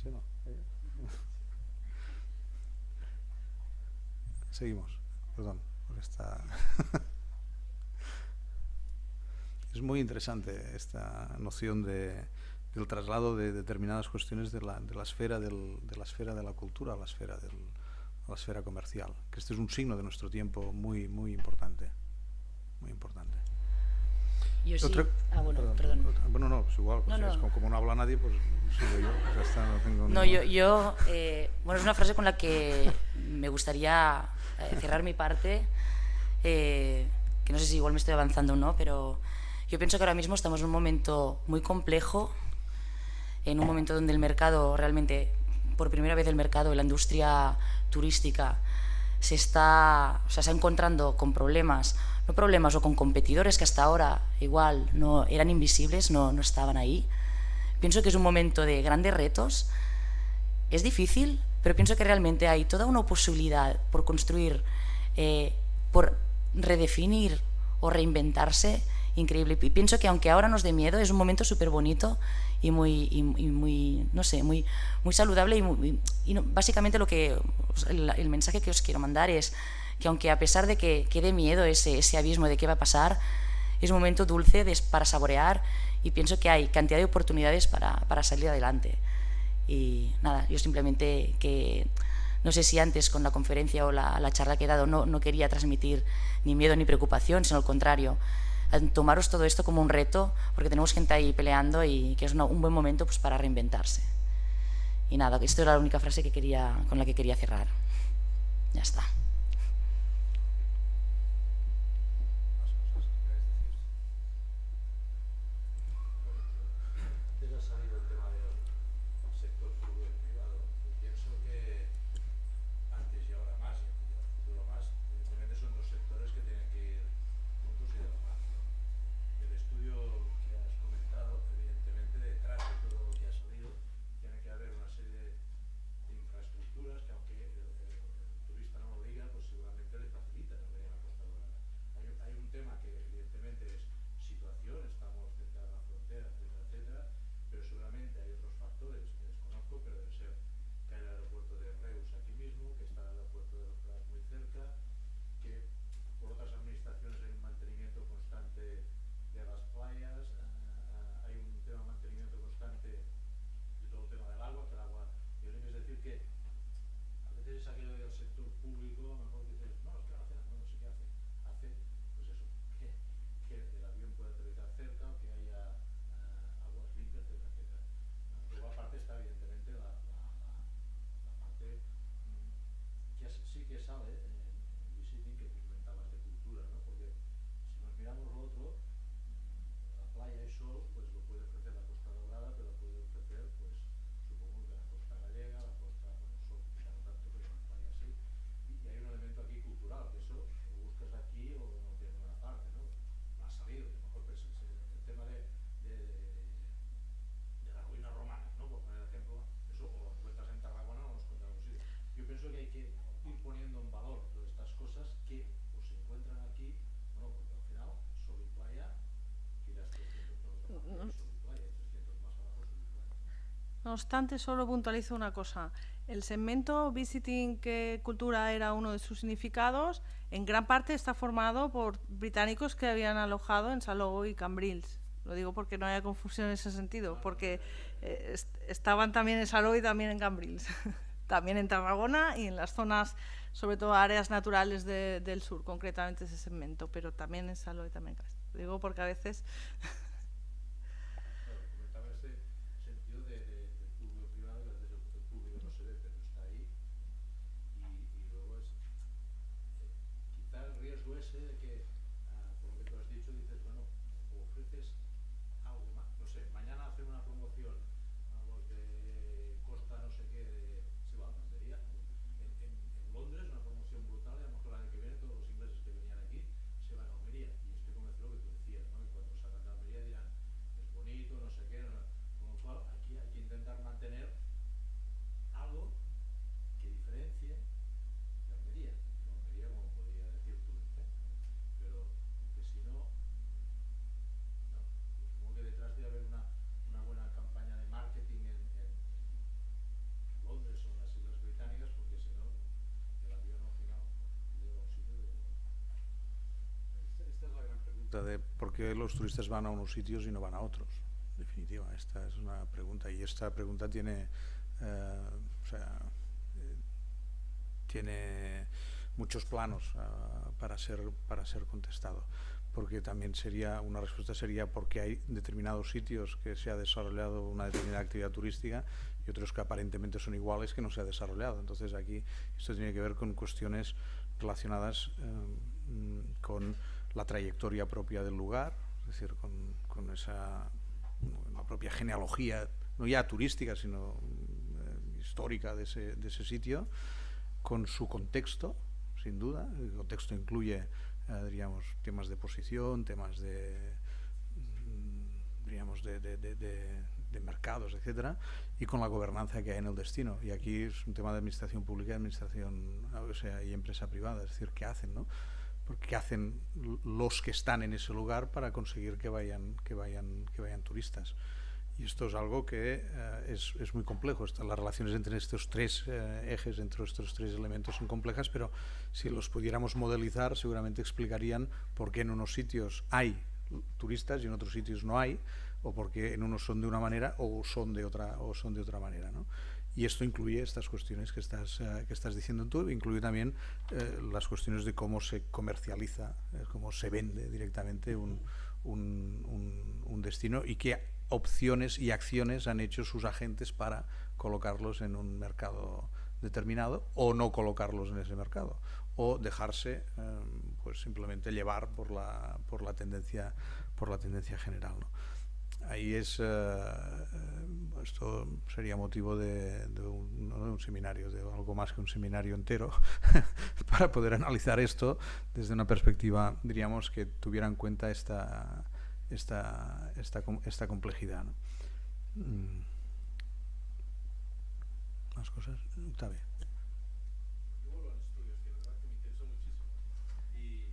[SPEAKER 1] ¿sí, no? Seguimos, perdón, por esta es muy interesante esta noción del traslado de determinadas cuestiones de la esfera de la cultura a la esfera comercial, que este es un signo de nuestro tiempo muy importante, muy importante.
[SPEAKER 5] Yo sí. Perdón.
[SPEAKER 1] Bueno, no, pues igual, pues
[SPEAKER 5] no.
[SPEAKER 1] Es como no habla nadie, pues sigo yo, pues ya está, no tengo...
[SPEAKER 5] No, yo bueno, es una frase con la que me gustaría cerrar mi parte, que no sé si igual me estoy avanzando o no, pero yo pienso que ahora mismo estamos en un momento muy complejo, en un momento donde el mercado realmente, por primera vez el mercado, la industria turística se está encontrando con problemas, no problemas o con competidores que hasta ahora igual no eran invisibles, no estaban ahí. Pienso que es un momento de grandes retos. Es difícil, pero pienso que realmente hay toda una posibilidad por construir, por redefinir o reinventarse increíble. Y pienso que aunque ahora nos dé miedo, es un momento súper bonito y muy, no sé, muy saludable y básicamente el mensaje que os quiero mandar es que aunque a pesar de que dé miedo ese abismo de qué va a pasar, es un momento dulce para saborear y pienso que hay cantidad de oportunidades para salir adelante. Y nada, yo simplemente que no sé si antes con la conferencia o la charla que he dado no quería transmitir ni miedo ni preocupación, sino al contrario, tomaros todo esto como un reto, porque tenemos gente ahí peleando y que es un buen momento pues, para reinventarse. Y nada, esto era la única frase con la que quería cerrar. Ya está.
[SPEAKER 2] No obstante, solo puntualizo una cosa. El segmento Visiting Cultura era uno de sus significados. En gran parte está formado por británicos que habían alojado en Salou y Cambrils. Lo digo porque no haya confusión en ese sentido, porque estaban también en Salou y también en Cambrils. También en Tarragona y en las zonas, sobre todo áreas naturales del sur, concretamente ese segmento, pero también en Salou y también en Cambrils. Lo digo porque a veces...
[SPEAKER 1] pregunta de por qué los turistas van a unos sitios y no van a otros. En definitiva, esta es una pregunta, y esta pregunta tiene, tiene muchos planos para ser contestado, porque también una respuesta sería porque hay determinados sitios que se ha desarrollado una determinada actividad turística y otros que aparentemente son iguales que no se ha desarrollado. Entonces aquí esto tiene que ver con cuestiones relacionadas con la trayectoria propia del lugar, es decir, con la propia genealogía, no ya turística, sino histórica de ese sitio, con su contexto, sin duda. El contexto incluye, diríamos, temas de posición, temas diríamos, de mercados, etcétera, y con la gobernanza que hay en el destino. Y aquí es un tema de administración pública, y empresa privada, es decir, ¿qué hacen, no? Porque ¿qué hacen los que están en ese lugar para conseguir que vayan turistas? Y esto es algo que es muy complejo. Las relaciones entre estos tres ejes, entre estos tres elementos son complejas, pero si los pudiéramos modelizar, seguramente explicarían por qué en unos sitios hay turistas y en otros sitios no hay, o por qué en unos son de una manera o son de otra manera, ¿no? Y esto incluye estas cuestiones que estás diciendo tú, incluye también las cuestiones de cómo se comercializa, cómo se vende directamente un destino, y qué opciones y acciones han hecho sus agentes para colocarlos en un mercado determinado o no colocarlos en ese mercado, o dejarse pues simplemente llevar por la tendencia general, ¿no? Ahí esto sería motivo de un seminario, de algo más que un seminario entero, para poder analizar esto desde una perspectiva, diríamos, que tuviera en cuenta esta complejidad, ¿no? ¿Más cosas? Está bien.
[SPEAKER 4] Yo vuelvo a los estudios, que la verdad que me interesó muchísimo. Y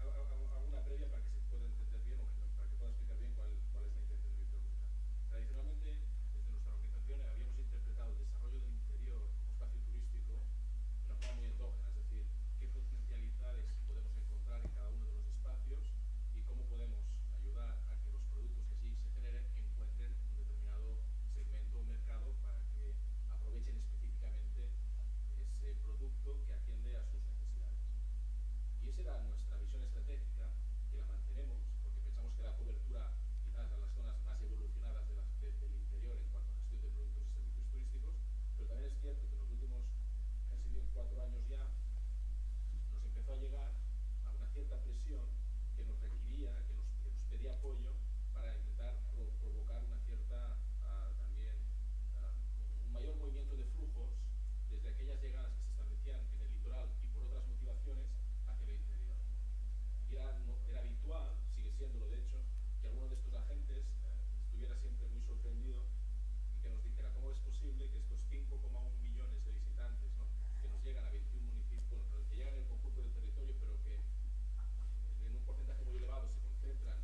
[SPEAKER 4] hago una previa para que se pueda entender bien, o para que pueda explicar bien cuál es la intención de mi pregunta. Tradicionalmente, desde nuestra organización, habíamos interpretado el desarrollo del interior como espacio turístico de una forma muy endógena, es decir, qué potencialidades podemos encontrar en cada uno de los espacios y cómo podemos ayudar a que los productos que allí se generen encuentren un determinado segmento o mercado para que aprovechen específicamente ese producto que atiende a sus necesidades. Y esa era nuestra visión estratégica, que la mantenemos, porque pensamos que la cobertura quizás a las zonas más evolucionadas del interior en cuanto a gestión de productos y servicios turísticos, pero también es cierto que en los últimos casi bien 4 años ya nos empezó a llegar a una cierta presión que nos requería, que nos pedía apoyo para intentar provocar una cierta un mayor movimiento de flujos desde aquellas llegadas que se establecían en el litoral y por otras motivaciones hacia el interior. Y era habitual, sigue siéndolo de hecho, que alguno de estos agentes estuviera siempre muy sorprendido y que nos dijera cómo es posible que estos 5,1 millones de visitantes, ¿no?, que nos llegan a 21 municipios, que llegan en el conjunto del territorio, pero que en un porcentaje muy elevado se concentran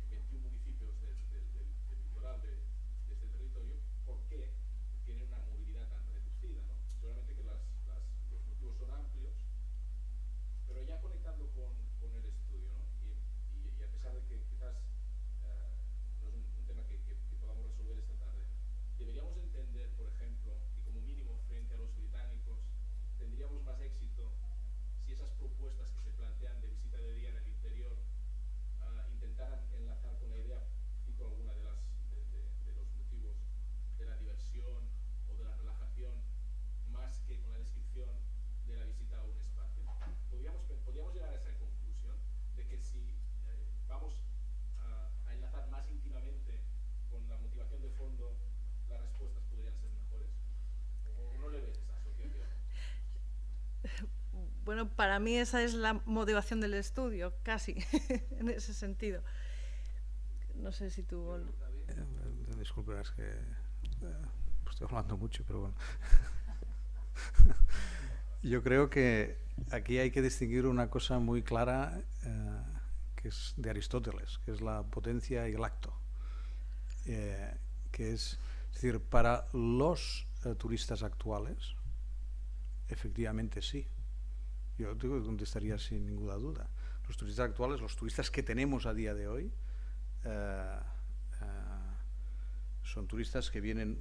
[SPEAKER 4] en 21 municipios del litoral de este territorio, ¿por qué tienen una movilidad tan reducida, ¿no? Seguramente que los motivos son amplios, pero ya conectando con el estudio, ¿no? Y a pesar de que quizás no es un tema que podamos resolver esta tarde, deberíamos entender, por ejemplo, que como mínimo frente a los británicos tendríamos más éxito si esas propuestas que se plantean de visita de día en el interior intentaran enlazar con la idea, cito alguna de los motivos de la diversión o de la relajación, más que con la descripción de la visita a un espacio. Podríamos llegar a esa conclusión de que si vamos a enlazar más íntimamente con la motivación de fondo, las respuestas podrían ser mejores. ¿O no le ves esa asociación?
[SPEAKER 2] Bueno, para mí esa es la motivación del estudio, casi, en ese sentido. No sé si tú...
[SPEAKER 1] Disculpa, es que estoy hablando mucho, pero bueno. Yo creo que aquí hay que distinguir una cosa muy clara, que es de Aristóteles, que es la potencia y el acto. Que es decir, para los turistas actuales, efectivamente sí. Yo te contestaría sin ninguna duda. Los turistas actuales, los turistas que tenemos a día de hoy, son turistas que vienen,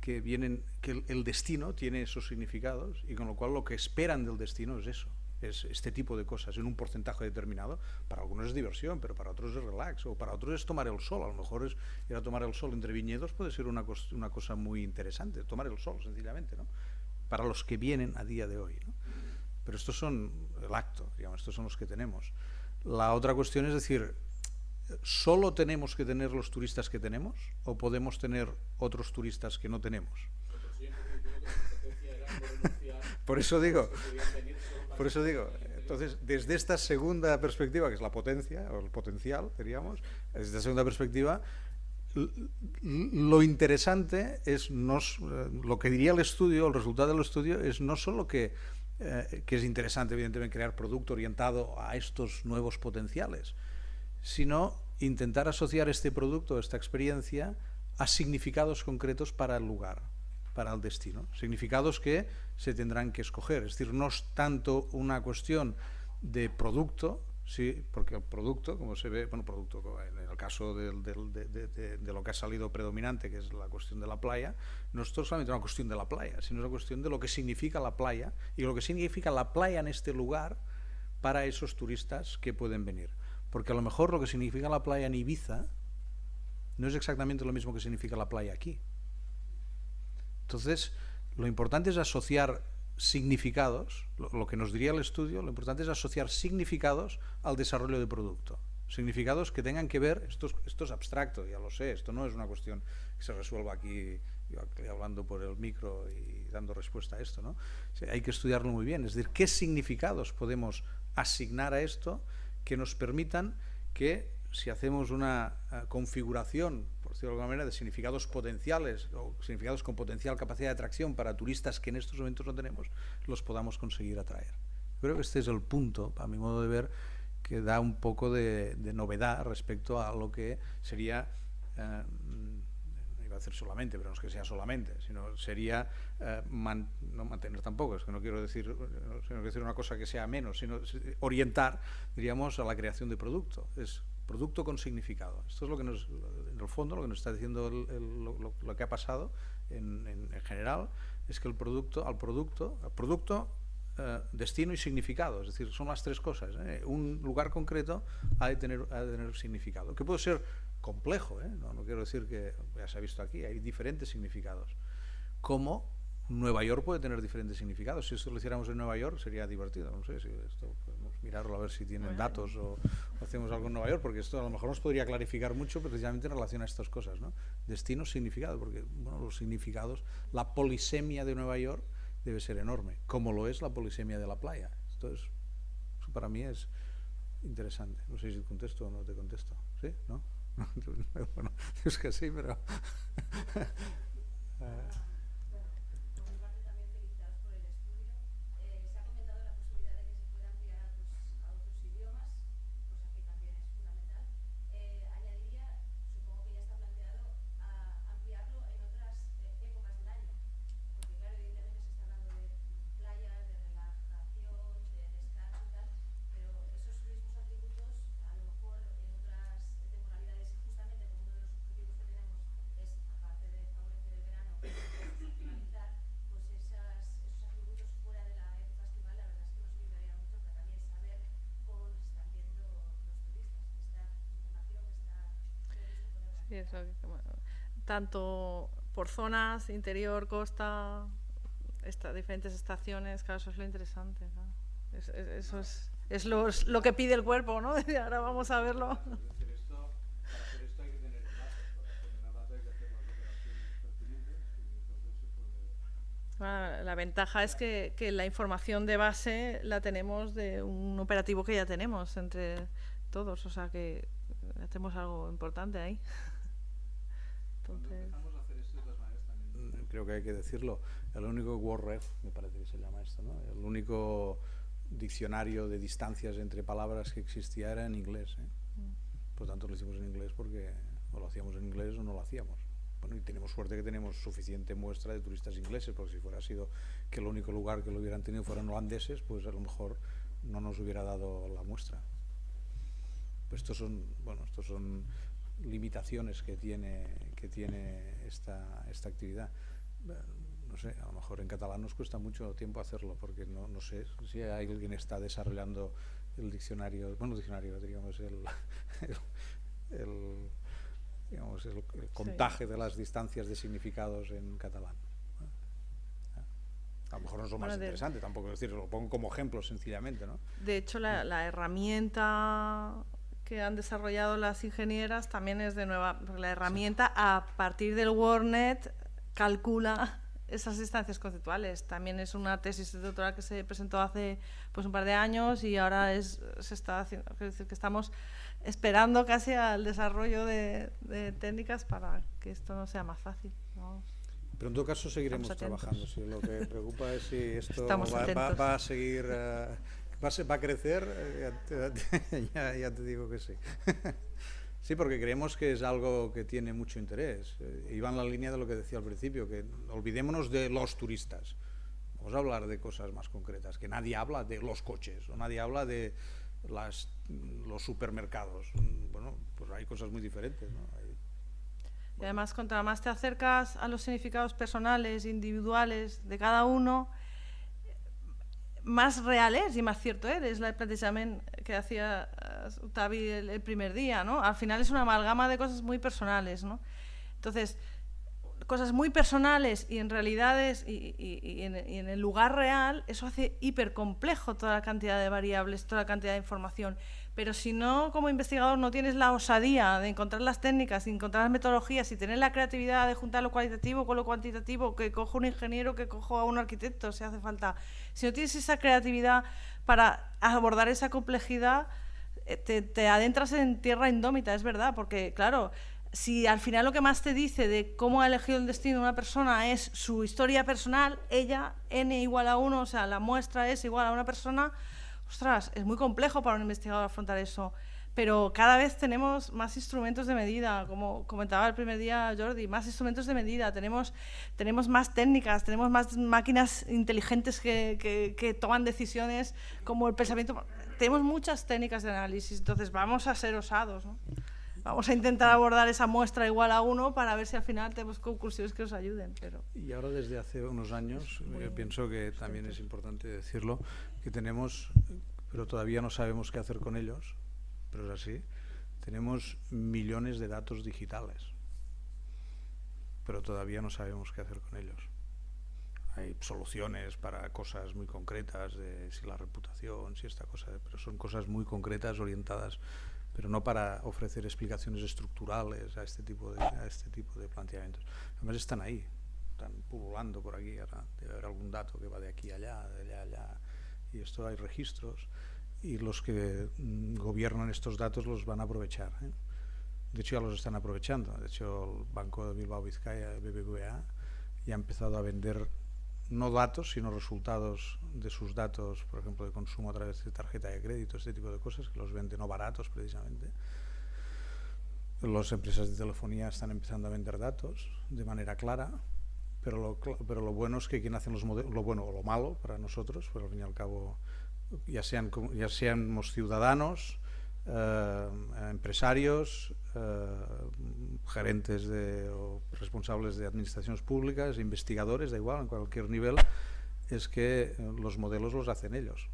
[SPEAKER 1] que el destino tiene esos significados, y con lo cual lo que esperan del destino es eso, es este tipo de cosas en un porcentaje determinado. Para algunos es diversión, pero para otros es relax, o para otros es tomar el sol. A lo mejor es ir a tomar el sol entre viñedos, puede ser una cosa muy interesante, tomar el sol sencillamente, ¿no? Para los que vienen a día de hoy, ¿no? Pero estos son el acto, digamos, estos son los que tenemos. La otra cuestión es decir, ¿solo tenemos que tener los turistas que tenemos o podemos tener otros turistas que no tenemos? Por eso digo, entonces, desde esta segunda perspectiva, que es la potencia, o el potencial, diríamos, desde esta segunda perspectiva, lo interesante es, lo que diría el estudio, el resultado del estudio, es no solo que es interesante, evidentemente, crear producto orientado a estos nuevos potenciales, sino intentar asociar este producto, esta experiencia, a significados concretos para el lugar, para el destino, significados que se tendrán que escoger. Es decir, no es tanto una cuestión de producto, sí, porque el producto, como se ve, bueno, producto, en el caso de lo que ha salido predominante, que es la cuestión de la playa, no es solamente una cuestión de la playa, sino una cuestión de lo que significa la playa y lo que significa la playa en este lugar para esos turistas que pueden venir. Porque a lo mejor lo que significa la playa en Ibiza no es exactamente lo mismo que significa la playa aquí. Entonces, lo importante es asociar significados, lo que nos diría el estudio, lo importante es asociar significados al desarrollo de producto. Significados que tengan que ver, esto es abstracto, ya lo sé, esto no es una cuestión que se resuelva aquí, yo hablando por el micro y dando respuesta a esto, ¿no? O sea, hay que estudiarlo muy bien, es decir, qué significados podemos asignar a esto que nos permitan que, si hacemos una configuración, por decirlo de alguna manera, de significados potenciales o significados con potencial capacidad de atracción para turistas que en estos momentos no tenemos, los podamos conseguir atraer. Creo que este es el punto, a mi modo de ver, que da un poco de novedad respecto a lo que sería, iba a decir solamente, pero no es que sea solamente, sino sería, no mantener tampoco, es que no quiero decir una cosa que sea menos, sino orientar, diríamos, a la creación de producto. Es producto con significado. Esto es lo que en el fondo, lo que nos está diciendo lo que ha pasado en general, es que al producto, destino y significado, es decir, son las tres cosas, ¿eh? Un lugar concreto ha de tener significado, que puede ser complejo, ¿eh? No quiero decir que, ya se ha visto aquí, hay diferentes significados. Como Nueva York puede tener diferentes significados. Si esto lo hiciéramos en Nueva York sería divertido. No sé si esto podemos mirarlo a ver si tienen datos o hacemos algo en Nueva York, porque esto a lo mejor nos podría clarificar mucho precisamente en relación a estas cosas, ¿no? Destino, significado, porque bueno, los significados, la polisemia de Nueva York debe ser enorme, como lo es la polisemia de la playa. Eso para mí es interesante. No sé si te contesto o no te contesto. ¿Sí? ¿No? Bueno, es que sí, pero...
[SPEAKER 2] Sí, eso, tanto por zonas, interior, costa, diferentes estaciones, claro, eso es lo interesante, claro. Eso es lo que pide el cuerpo, ¿no? Ahora vamos a verlo.
[SPEAKER 1] Para hacer esto hay que tener el dato, para hacer el dato hay que hacer las operaciones pertinentes y entonces se puede...
[SPEAKER 2] Bueno, la ventaja es que la información de base la tenemos de un operativo que ya tenemos entre todos, o sea que hacemos algo importante ahí. Entonces...
[SPEAKER 1] Cuando empezamos a hacer esto, de todas maneras, también creo que hay que decirlo, el único WordRef, me parece que se llama esto, ¿no? El único diccionario de distancias entre palabras que existía era en inglés, ¿eh? Por tanto lo hicimos en inglés porque o lo hacíamos en inglés o no lo hacíamos. Bueno, y tenemos suerte que tenemos suficiente muestra de turistas ingleses, porque si fuera sido que el único lugar que lo hubieran tenido fueran holandeses, pues a lo mejor no nos hubiera dado la muestra. Pues estos son limitaciones que tiene esta actividad. No sé, a lo mejor en catalán nos cuesta mucho tiempo hacerlo, porque no sé si alguien está desarrollando el diccionario, digamos, el contaje de las distancias de significados en catalán. A lo mejor no es lo más interesante, tampoco es decir, lo pongo como ejemplo sencillamente, ¿no?
[SPEAKER 2] De hecho, la herramienta que han desarrollado las ingenieras también es de nueva, porque la herramienta a partir del WordNet calcula esas distancias conceptuales. También es una tesis doctoral que se presentó hace pues un par de años y ahora se está haciendo, es decir, que estamos esperando casi al desarrollo de técnicas para que esto no sea más fácil, ¿no?
[SPEAKER 1] Pero en todo caso seguiremos trabajando. Si lo que preocupa es si esto va a seguir, va a crecer, ya te digo que sí. Sí, porque creemos que es algo que tiene mucho interés. Iba en la línea de lo que decía al principio, que olvidémonos de los turistas. Vamos a hablar de cosas más concretas, que nadie habla de los coches o nadie habla de los supermercados. Bueno, pues hay cosas muy diferentes, ¿no?
[SPEAKER 2] Y además, cuanto más te acercas a los significados personales, individuales de cada uno, más real es y más cierto eres. El planteamiento que hacía Tavi el primer día, ¿no? Al final es una amalgama de cosas muy personales, ¿no? Entonces, cosas muy personales y en realidades y en el lugar real, eso hace hipercomplejo toda la cantidad de variables, toda la cantidad de información. Pero si no, como investigador, no tienes la osadía de encontrar las técnicas, de encontrar las metodologías y tener la creatividad de juntar lo cualitativo con lo cuantitativo, que cojo un ingeniero, que cojo a un arquitecto, si hace falta. Si no tienes esa creatividad para abordar esa complejidad, te adentras en tierra indómita, es verdad, porque, claro, si al final lo que más te dice de cómo ha elegido el destino de una persona es su historia personal, ella, n igual a 1, o sea, la muestra es igual a una persona, ostras, es muy complejo para un investigador afrontar eso. Pero cada vez tenemos más instrumentos de medida, como comentaba el primer día Jordi, más instrumentos de medida, tenemos más técnicas, tenemos más máquinas inteligentes que toman decisiones como el pensamiento. Tenemos muchas técnicas de análisis, entonces vamos a ser osados, ¿no? Vamos a intentar abordar esa muestra igual a 1 para ver si al final tenemos conclusiones que nos ayuden. Pero...
[SPEAKER 1] Y ahora desde hace unos años, pienso que también es importante decirlo, que tenemos, pero todavía no sabemos qué hacer con ellos, pero es así, tenemos millones de datos digitales, pero todavía no sabemos qué hacer con ellos. Hay soluciones para cosas muy concretas, de si la reputación, si esta cosa, pero son cosas muy concretas, orientadas, pero no para ofrecer explicaciones estructurales a este tipo de planteamientos. Además están ahí, están pululando por aquí, ahora debe haber algún dato que va de aquí a allá, de allá a allá, y esto hay registros, y los que gobiernan estos datos los van a aprovechar, ¿eh? De hecho ya los están aprovechando. De hecho el Banco de Bilbao Vizcaya, BBVA, ya ha empezado a vender no datos, sino resultados de sus datos, por ejemplo, de consumo a través de tarjeta de crédito, este tipo de cosas, que los vende no baratos precisamente. Las empresas de telefonía están empezando a vender datos de manera clara, pero lo bueno es que quien hace los modelos, lo bueno o lo malo para nosotros, pero al fin y al cabo, ya seamos ciudadanos, empresarios, gerentes o responsables de administraciones públicas, investigadores, da igual, en cualquier nivel, es que los modelos los hacen ellos.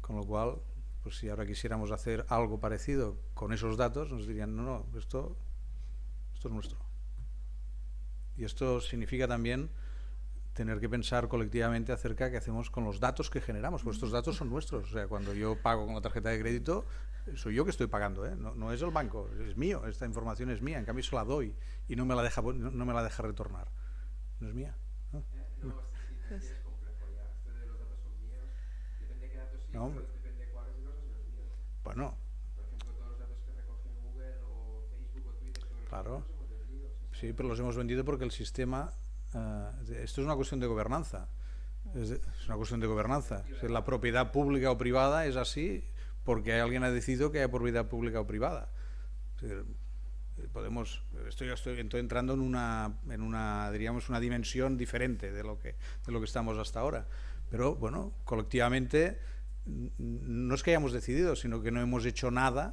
[SPEAKER 1] Con lo cual, pues si ahora quisiéramos hacer algo parecido con esos datos, nos dirían, no, esto es nuestro. Y esto significa también tener que pensar colectivamente acerca de qué hacemos con los datos que generamos, pues estos datos son nuestros. O sea, cuando yo pago con la tarjeta de crédito, soy yo que estoy pagando, ¿eh? No es el banco, es mío, esta información es mía, en cambio se la doy y no me la deja retornar. No es mía, ¿no?
[SPEAKER 6] Es complejo ya, esto de los datos son míos, depende de qué datos sí,
[SPEAKER 1] No,
[SPEAKER 6] depende de cuáles datos son los míos.
[SPEAKER 1] Bueno,
[SPEAKER 6] Por ejemplo, todos los datos que recogen Google o Facebook o Twitter sobre
[SPEAKER 1] claro,
[SPEAKER 6] los datos hemos vendido.
[SPEAKER 1] sí, pero los hemos vendido porque el sistema, esto es una cuestión de gobernanza, es una cuestión de gobernanza. Si la propiedad pública o privada es así porque alguien ha decidido que hay propiedad pública o privada. Es decir, estoy entrando en una diríamos una dimensión diferente de lo que estamos hasta ahora, pero bueno, colectivamente no es que hayamos decidido, sino que no hemos hecho nada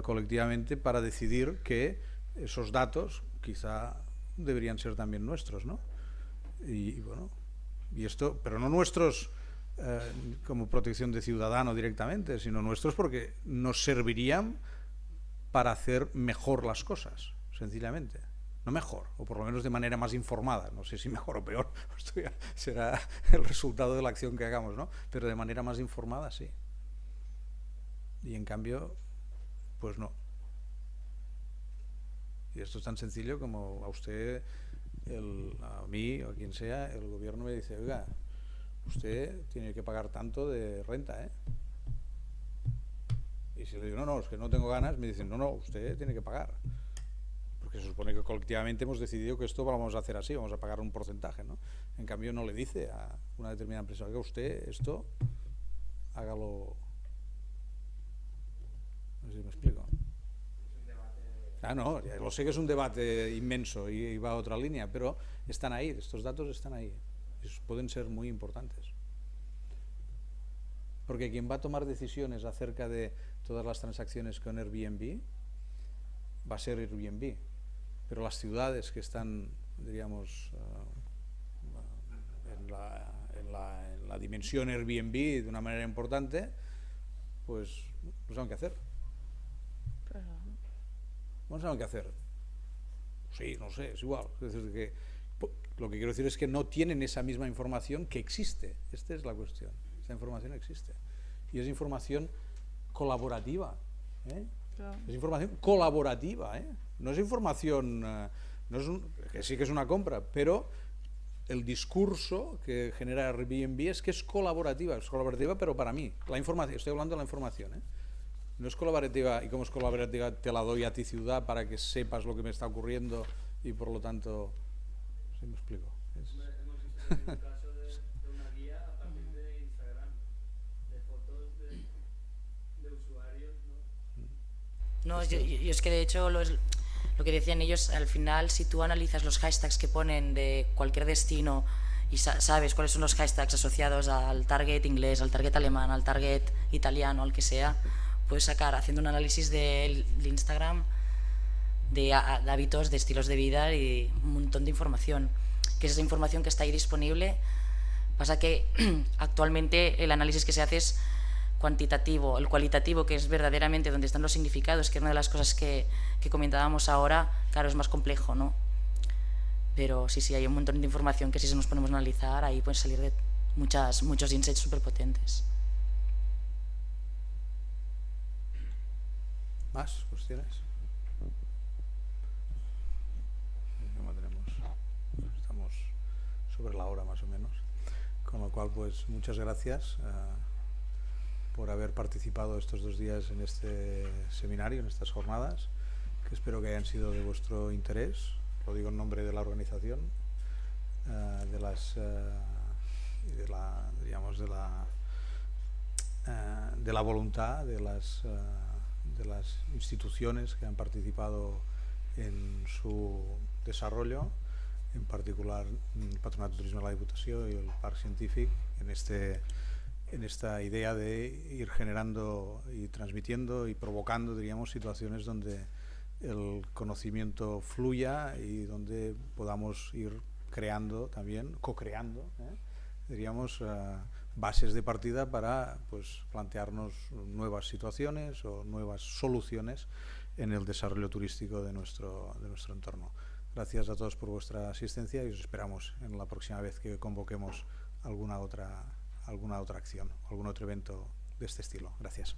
[SPEAKER 1] colectivamente para decidir que esos datos quizá deberían ser también nuestros, ¿no? Y bueno, y esto, pero no nuestros como protección de ciudadano directamente, sino nuestros porque nos servirían para hacer mejor las cosas, sencillamente. No mejor, o por lo menos de manera más informada. No sé si mejor o peor, esto ya será el resultado de la acción que hagamos, ¿no? Pero de manera más informada, sí. Y en cambio, pues no. Y esto es tan sencillo como a usted, a mí o a quien sea, el gobierno me dice, oiga, usted tiene que pagar tanto de renta, ¿eh? Y si le digo, no, es que no tengo ganas, me dicen, no, usted tiene que pagar. Porque se supone que colectivamente hemos decidido que esto lo vamos a hacer así, vamos a pagar un porcentaje, ¿no? En cambio no le dice a una determinada empresa, oiga, usted esto, hágalo. No sé si me explico. No, ya lo sé que es un debate inmenso y va a otra línea, pero están ahí, estos datos están ahí. Y pueden ser muy importantes. Porque quien va a tomar decisiones acerca de todas las transacciones con Airbnb va a ser Airbnb. Pero las ciudades que están, diríamos, en la dimensión Airbnb de una manera importante, pues no saben qué hacer. No saben qué hacer. Sí, no sé, es igual. Es decir, que lo que quiero decir es que no tienen esa misma información que existe. Esta es la cuestión. Esta información existe. Y es información colaborativa. ¿Eh? Claro. Es información colaborativa. ¿Eh? No es información... que sí que es una compra, pero el discurso que genera Airbnb es que es colaborativa pero para mí. La información, estoy hablando de la información, ¿eh? No es colaborativa, y como es colaborativa te la doy a ti ciudad para que sepas lo que me está ocurriendo y por lo tanto... ¿Sí me explico?
[SPEAKER 3] Hemos visto un caso de una guía a partir de Instagram, de fotos de usuarios, ¿no?
[SPEAKER 5] No, yo es que de hecho lo que decían ellos, al final si tú analizas los hashtags que ponen de cualquier destino y sabes cuáles son los hashtags asociados al target inglés, al target alemán, al target italiano, al que sea, puedes sacar, haciendo un análisis del Instagram, de hábitos, de estilos de vida y un montón de información, que es esa información que está ahí disponible. Pasa que actualmente el análisis que se hace es cuantitativo, el cualitativo, que es verdaderamente donde están los significados, que es una de las cosas que comentábamos ahora, claro, es más complejo, ¿no? Pero sí, hay un montón de información que si nos ponemos a analizar, ahí pueden salir de muchos insights súper potentes.
[SPEAKER 1] ¿Más cuestiones? Estamos sobre la hora más o menos, con lo cual pues muchas gracias por haber participado estos 2 días en este seminario, en estas jornadas, que espero que hayan sido de vuestro interés. Lo digo en nombre de la organización, de la voluntad de las instituciones que han participado en su desarrollo, en particular el Patronato de Turisme de la Diputació y el Parc Científic, en esta idea de ir generando y transmitiendo y provocando, diríamos, situaciones donde el conocimiento fluya y donde podamos ir creando también, co-creando, diríamos, bases de partida para pues plantearnos nuevas situaciones o nuevas soluciones en el desarrollo turístico de nuestro entorno. Gracias a todos por vuestra asistencia y os esperamos en la próxima vez que convoquemos alguna otra acción, algún otro evento de este estilo. Gracias.